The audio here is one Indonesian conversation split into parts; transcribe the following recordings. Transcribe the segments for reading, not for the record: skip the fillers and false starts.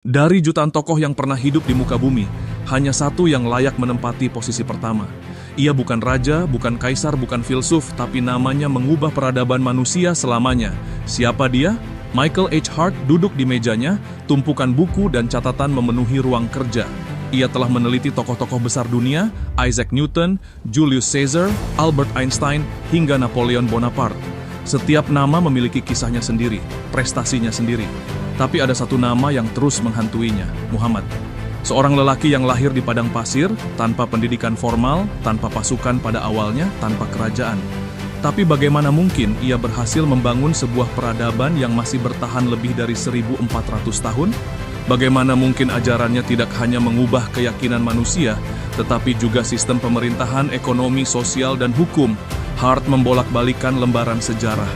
Dari jutaan tokoh yang pernah hidup di muka bumi, hanya satu yang layak menempati posisi pertama. Ia bukan raja, bukan kaisar, bukan filsuf, tapi namanya mengubah peradaban manusia selamanya. Siapa dia? Michael H. Hart duduk di mejanya, tumpukan buku dan catatan memenuhi ruang kerja. Ia telah meneliti tokoh-tokoh besar dunia, Isaac Newton, Julius Caesar, Albert Einstein, hingga Napoleon Bonaparte. Setiap nama memiliki kisahnya sendiri, prestasinya sendiri. Tapi ada satu nama yang terus menghantuinya, Muhammad. Seorang lelaki yang lahir di padang pasir, tanpa pendidikan formal, tanpa pasukan pada awalnya, tanpa kerajaan. Tapi bagaimana mungkin ia berhasil membangun sebuah peradaban yang masih bertahan lebih dari 1400 tahun? Bagaimana mungkin ajarannya tidak hanya mengubah keyakinan manusia, tetapi juga sistem pemerintahan, ekonomi, sosial, dan hukum? Hart membolak-balikan lembaran sejarah.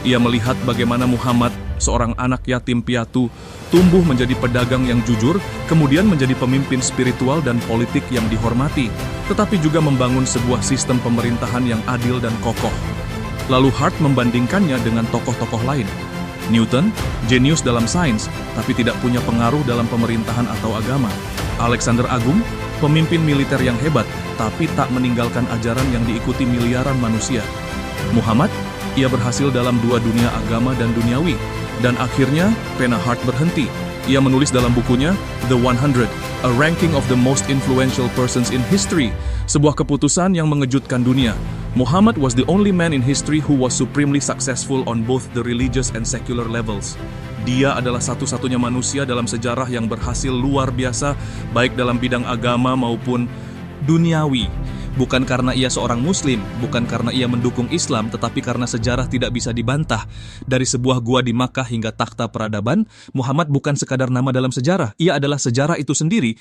Ia melihat bagaimana Muhammad, seorang anak yatim piatu, tumbuh menjadi pedagang yang jujur, kemudian menjadi pemimpin spiritual dan politik yang dihormati, tetapi juga membangun sebuah sistem pemerintahan yang adil dan kokoh. Lalu Hart membandingkannya dengan tokoh-tokoh lain. Newton, jenius dalam sains, tapi tidak punya pengaruh dalam pemerintahan atau agama. Alexander Agung, pemimpin militer yang hebat, tapi tak meninggalkan ajaran yang diikuti miliaran manusia. Muhammad, ia berhasil dalam dua dunia agama dan duniawi. Dan akhirnya, pena Hart berhenti. Ia menulis dalam bukunya, The 100, A Ranking of the Most Influential Persons in History, sebuah keputusan yang mengejutkan dunia. Muhammad was the only man in history who was supremely successful on both the religious and secular levels. Dia adalah satu-satunya manusia dalam sejarah yang berhasil luar biasa, baik dalam bidang agama maupun duniawi. Bukan karena ia seorang muslim, bukan karena ia mendukung Islam, tetapi karena sejarah tidak bisa dibantah. Dari sebuah gua di Makkah hingga takhta peradaban, Muhammad bukan sekadar nama dalam sejarah, ia adalah sejarah itu sendiri.